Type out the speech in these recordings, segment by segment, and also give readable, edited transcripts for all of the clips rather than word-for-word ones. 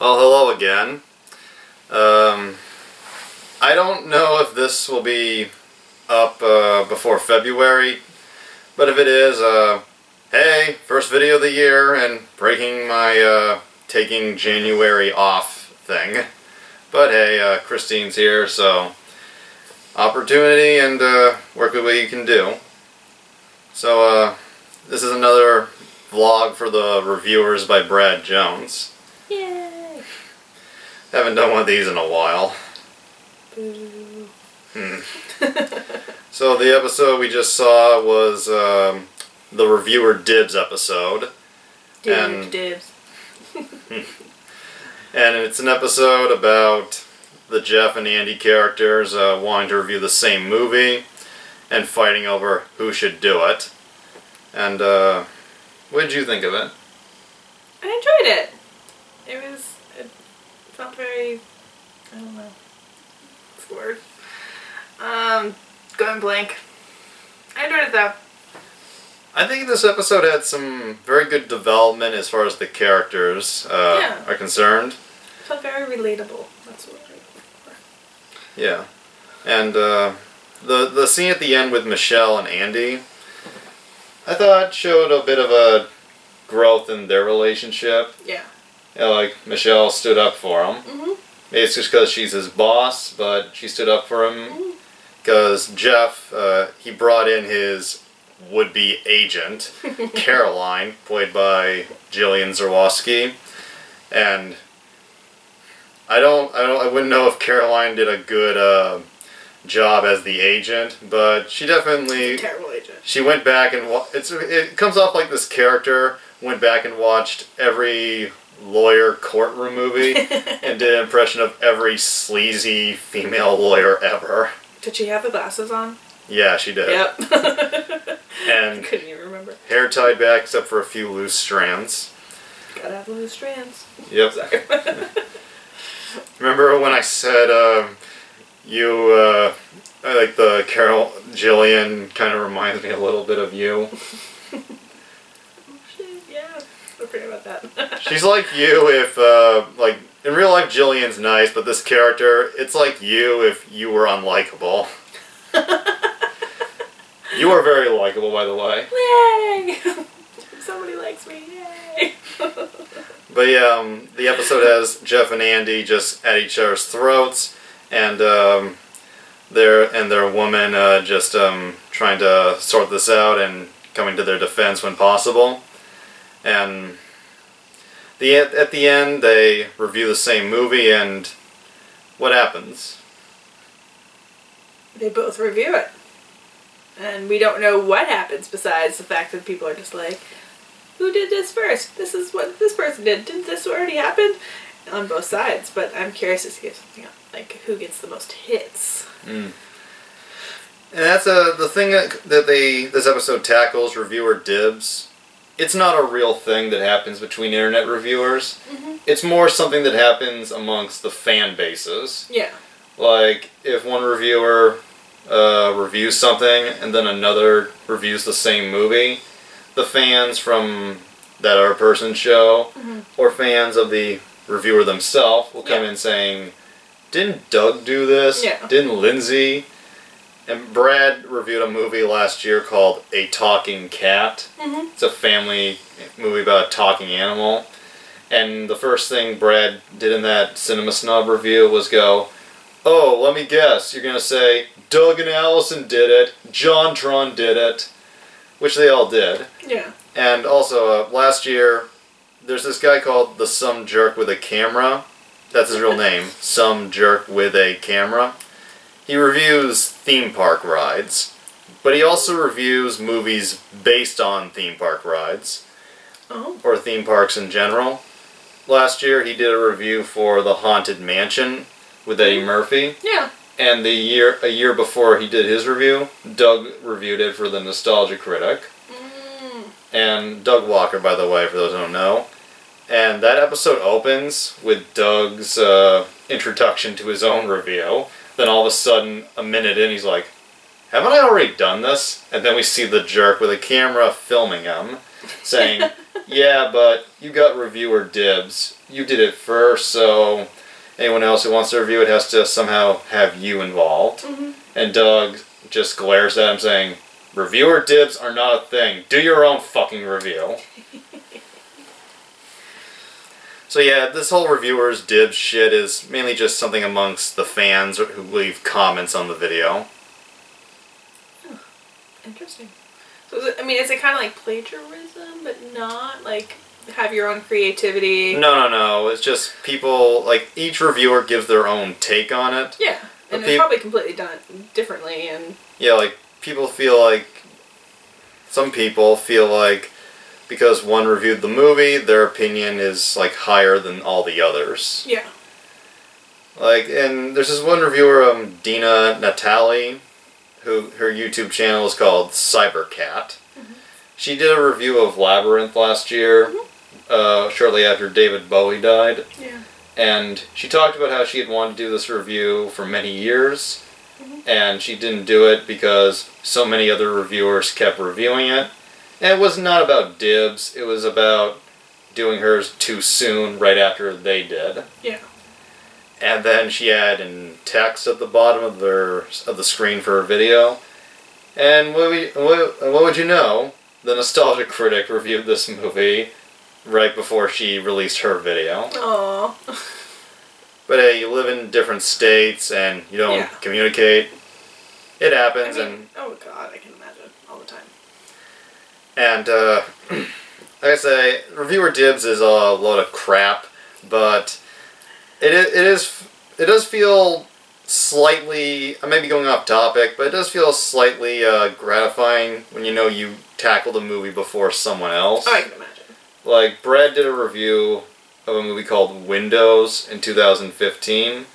Well, hello again. I don't know if this will be up before February, but if it is, hey, first video of the year and breaking my taking January off thing. But hey, Christine's here, so opportunity and work with what you can do. So this is another vlog for the reviewers by Brad Jones. Yay! Haven't done one of these in a while. Boo. So the episode we just saw was the reviewer Dibs episode. Dibs. And it's an episode about the Jeff and Andy characters wanting to review the same movie and fighting over who should do it. And what did you think of it? I enjoyed it. It felt very, I don't know, what's the word? Going blank. I enjoyed it though. I think this episode had some very good development as far as the characters are concerned. It felt very relatable. That's what I'm looking for. Yeah. And the scene at the end with Michelle and Andy, I thought showed a bit of a growth in their relationship. Yeah. You know, like Michelle stood up for him. Mm-hmm. Maybe it's just because she's his boss, but she stood up for him because Jeff, he brought in his would-be agent, Caroline, played by Jillian Zawoski, and I wouldn't know if Caroline did a good job as the agent, but she definitely Terrible agent. She went back and it comes off like this character went back and watched every lawyer courtroom movie and did an impression of every sleazy female lawyer ever. Did she have the glasses on? Yeah, she did. Yep. And couldn't even remember. hair tied back except for a few loose strands. Gotta have loose strands. Yep. Sorry. Remember when I said like the Jillian kind of reminds me a little bit of you? Yeah, I forget about that. She's like you if, like, in real life Jillian's nice, but this character, it's like you if you were unlikable. You are very likable, by the way. Yay! Somebody likes me, yay! But yeah, the episode has Jeff and Andy just at each other's throats, and their woman just trying to sort this out and coming to their defense when possible. And at the end, they review the same movie, and what happens? They both review it. And we don't know what happens besides the fact that people are just like, who did this first? This is what this person did. Didn't this already happen? On both sides, but I'm curious to see if, like, who gets the most hits. And that's the thing that this episode tackles, reviewer Dibs. It's not a real thing that happens between internet reviewers. Mm-hmm. It's more something that happens amongst the fan bases. Yeah. Like, if one reviewer reviews something and then another reviews the same movie, the fans from that other person's show, or fans of the reviewer themselves will come in saying, didn't Doug do this? Yeah. Didn't Lindsay? And Brad reviewed a movie last year called A Talking Cat. It's a family movie about a talking animal. And the first thing Brad did in that Cinema Snob review was go, oh, let me guess, you're going to say, Doug and Allison did it, JonTron did it, which they all did. Yeah. And also, last year, there's this guy called the Some Jerk with a Camera. That's his real name, Some Jerk with a Camera. He reviews theme park rides, but he also reviews movies based on theme park rides, or theme parks in general. Last year, he did a review for The Haunted Mansion with Eddie Murphy. Yeah. And a year before he did his review, Doug reviewed it for the Nostalgia Critic. And Doug Walker, by the way, for those who don't know. And that episode opens with Doug's introduction to his own review. Then all of a sudden, a minute in, he's like, haven't I already done this? And then we see the jerk with a camera filming him, saying, yeah, but you got reviewer dibs. You did it first, so anyone else who wants to review it has to somehow have you involved. Mm-hmm. And Doug just glares at him saying, reviewer dibs are not a thing. Do your own fucking review. So yeah, this whole reviewers dibs shit is mainly just something amongst the fans who leave comments on the video. Oh, interesting. So is it kind of like plagiarism, but not like have your own creativity? No. It's just people, like, each reviewer gives their own take on it. Yeah, and it's probably completely done differently. And yeah, like, some people feel like because one reviewed the movie, their opinion is, like, higher than all the others. Yeah. Like, and there's this one reviewer, Dena, Natali, who her YouTube channel is called Cybercat. Mm-hmm. She did a review of Labyrinth last year, shortly after David Bowie died. Yeah. And she talked about how she had wanted to do this review for many years, and she didn't do it because so many other reviewers kept reviewing it. And it was not about dibs, it was about doing hers too soon, right after they did. Yeah. And then she had in text at the bottom of the screen for her video. And what would you know? The Nostalgia Critic reviewed this movie right before she released her video. Aww. But hey, you live in different states and you don't communicate. It happens. Oh god, I can imagine all the time. And like I say, reviewer dibs is a load of crap, but it does feel slightly, I may be going off topic, but it does feel slightly gratifying when you know you tackled a movie before someone else. Oh, I can imagine. Like, Brad did a review of a movie called Windows in 2015.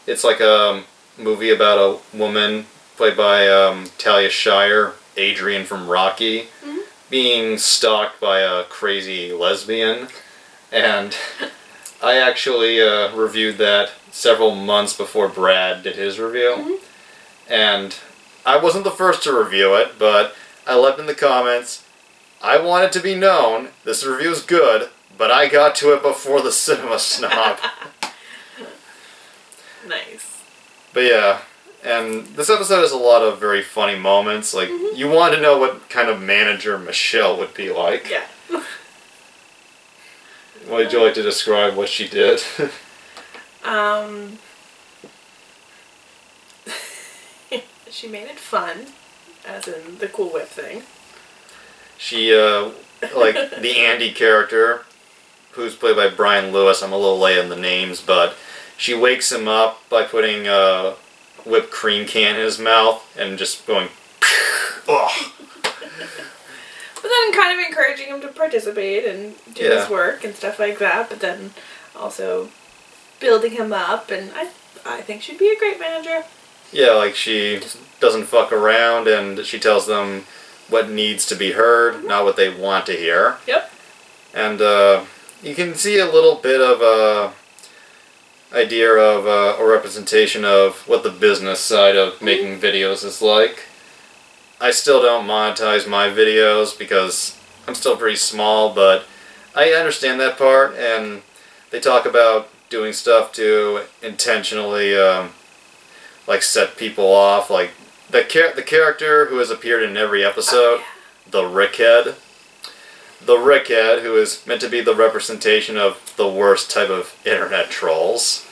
It's like a movie about a woman played by Talia Shire, Adrian from Rocky, being stalked by a crazy lesbian. And I actually reviewed that several months before Brad did his review. And I wasn't the first to review it, but I left in the comments, I want it to be known, this review is good, but I got to it before the cinema snob. Nice. But yeah, and this episode has a lot of very funny moments. Like, you want to know what kind of manager Michelle would be like. Yeah. Would you like to describe what she did? She made it fun, as in the Cool Whip thing. She, like, the Andy character, who's played by Brian Lewis, I'm a little late on the names, but she wakes him up by putting a whipped cream can in his mouth and just going, ugh. But then kind of encouraging him to participate and do his work and stuff like that, but then also building him up, and I think she'd be a great manager. Yeah, like she doesn't fuck around and she tells them what needs to be heard, not what they want to hear. Yep. And you can see a little bit of a idea of a representation of what the business side of making videos is like. I still don't monetize my videos because I'm still pretty small, but I understand that part, and they talk about doing stuff to intentionally like set people off, like the character who has appeared in every episode, the Rickhead. The Rickhead, who is meant to be the representation of the worst type of internet trolls.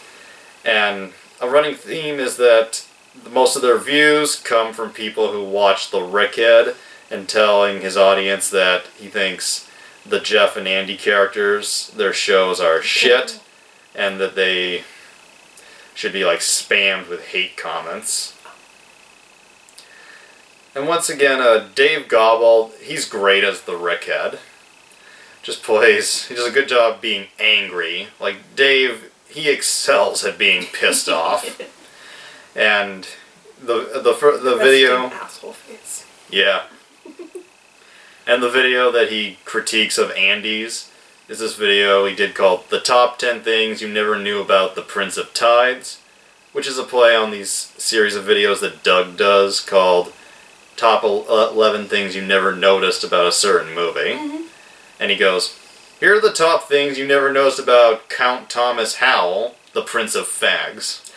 And a running theme is that most of their views come from people who watch the Rickhead and telling his audience that he thinks the Jeff and Andy characters, their shows are shit, and that they should be like spammed with hate comments. And once again, Dave Gobble, he's great as the Rickhead. He does a good job being angry. Like, Dave, he excels at being pissed off. And the video, asshole face. Yeah. And the video that he critiques of Andy's is this video he did called The Top 10 Things You Never Knew About the Prince of Tides, which is a play on these series of videos that Doug does called top 11 things you never noticed about a certain movie. Mm-hmm. And he goes, here are the top things you never noticed about Count Thomas Howell, the Prince of Fags.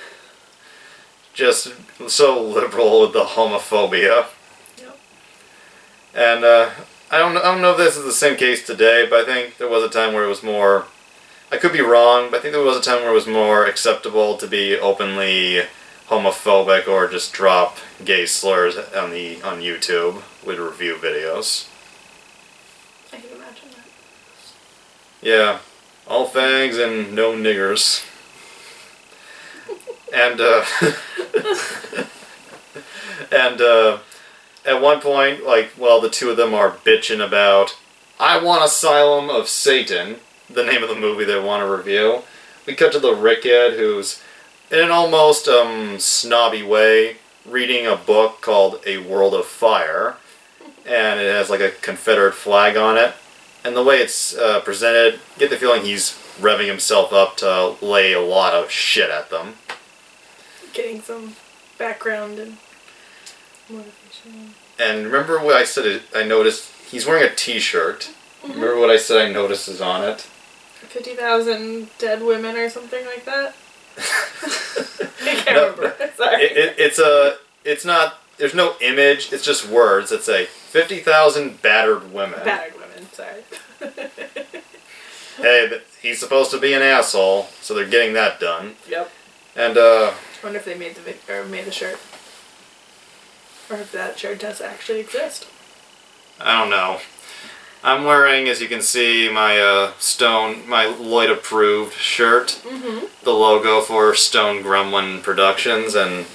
Just so liberal with the homophobia. Yep. And I don't know if this is the same case today, but I think there was a time where it was more... I could be wrong, but I think there was a time where it was more acceptable to be openly homophobic or just drop gay slurs on YouTube with review videos. I can imagine that. Yeah, all fags and no niggers. And at one point, like, while the two of them are bitching about, I Want Asylum of Satan, the name of the movie they want to review, we cut to the Rickhead, who's, in an almost snobby way, reading a book called A World of Fire, and it has like a Confederate flag on it. And the way it's presented, you get the feeling he's revving himself up to lay a lot of shit at them. Getting some background and motivation. And remember what I said, I noticed, he's wearing a t-shirt. Mm-hmm. Remember what I said I noticed is on it? 50,000 dead women or something like that? I can't remember. Sorry. It's not, there's no image, it's just words that say 50,000 battered women. Battered women, sorry. Hey, he's supposed to be an asshole, so they're getting that done. Yep. And I wonder if they made the shirt. Or if that shirt does actually exist. I don't know. I'm wearing, as you can see, my my Lloyd approved shirt. Mm-hmm. The logo for Stone Gremlin Productions, and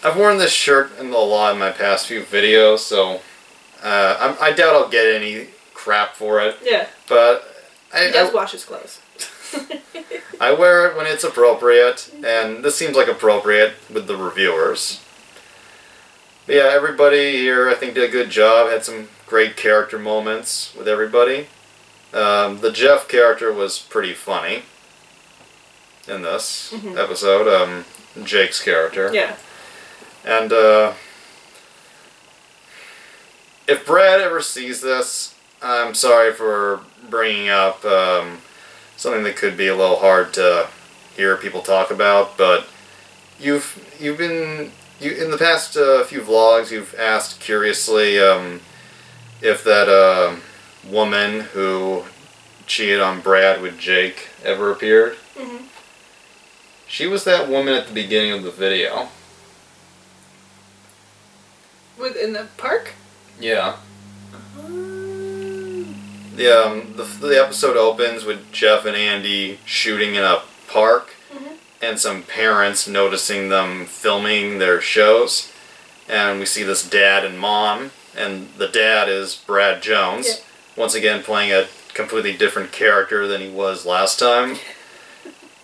I've worn this shirt a lot in my past few videos, so I doubt I'll get any crap for it. Yeah. But He does wash his clothes. I wear it when it's appropriate, and this seems like appropriate with the reviewers. But yeah, everybody here I think did a good job. Had some great character moments with everybody. The Jeff character was pretty funny in this episode. Jake's character. Yeah. And if Brad ever sees this, I'm sorry for bringing up something that could be a little hard to hear people talk about, but you've been in the past few vlogs you've asked curiously if that woman who cheated on Brad with Jake ever appeared. Mm-hmm. She was that woman at the beginning of the video. In the park? Yeah. The episode opens with Jeff and Andy shooting in a park, and some parents noticing them filming their shows, and we see this dad and mom, and the dad is Brad Jones, once again playing a completely different character than he was last time,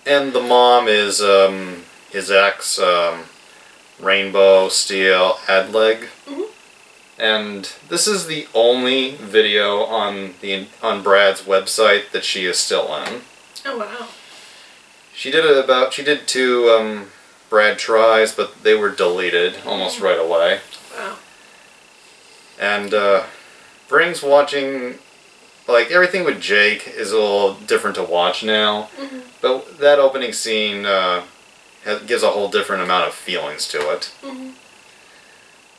and the mom is his ex, Rainbow Steel Adleg. And this is the only video on Brad's website that she is still in. Oh wow! She did two Brad tries, but they were deleted almost right away. Wow. And brings watching, like, everything with Jake is a little different to watch now. Mm-hmm. But that opening scene gives a whole different amount of feelings to it. Mm-hmm.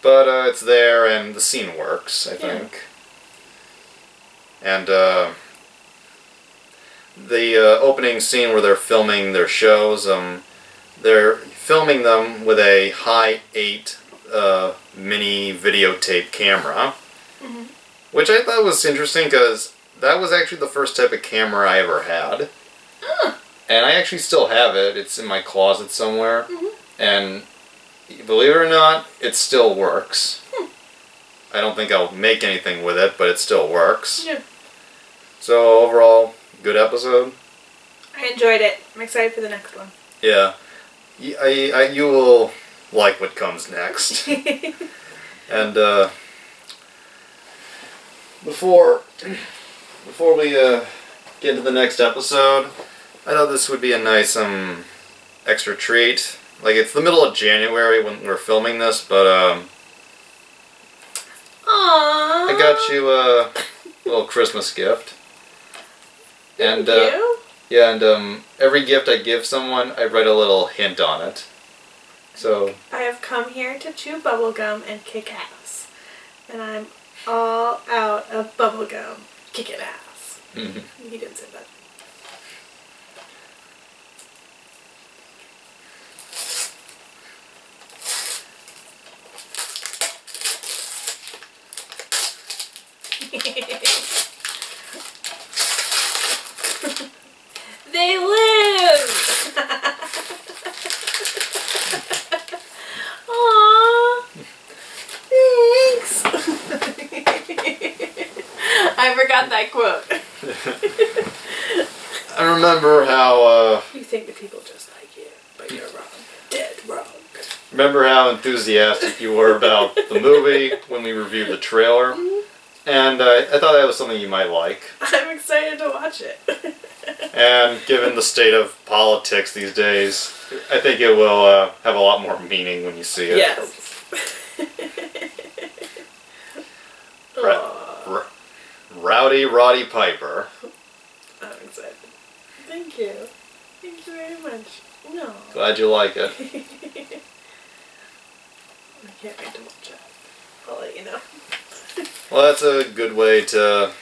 But it's there, and the scene works, I think. And the opening scene where they're filming their shows, they're filming them with a high 8 mini videotape camera, which I thought was interesting because that was actually the first type of camera I ever had. And I actually still have it. It's in my closet somewhere. And believe it or not, it still works. I don't think I'll make anything with it, but it still works. Yeah. So overall, good episode. I enjoyed it. I'm excited for the next one. Yeah. You will like what comes next. And before we get into the next episode, I thought this would be a nice extra treat. Like, it's the middle of January when we're filming this, but Aww. I got you a little Christmas gift. Thank you. Yeah, and every gift I give someone, I write a little hint on it. So I have come here to chew bubblegum and kick ass. And I'm all out of bubblegum. Kicking ass. Mm-hmm. He didn't say that. They live! Aww. Thanks. I forgot that quote. I remember how You think that people just like you, but you're wrong. Dead wrong. remember how enthusiastic you were about the movie when we reviewed the trailer, and I thought that was something you might like. I'm excited to watch it. And given the state of politics these days, I think it will have a lot more meaning when you see it. Yes. Rowdy Roddy Piper. I'm excited. Thank you. Thank you very much. No. Glad you like it. I can't wait to watch it. I'll let you know. Well, that's a good way to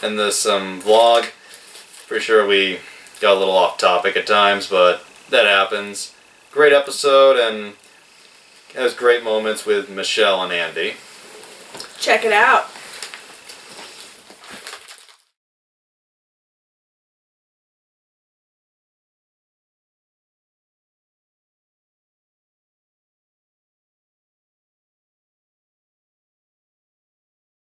end this vlog. Pretty sure we got a little off topic at times, but that happens. Great episode, and has great moments with Michelle and Andy. Check it out.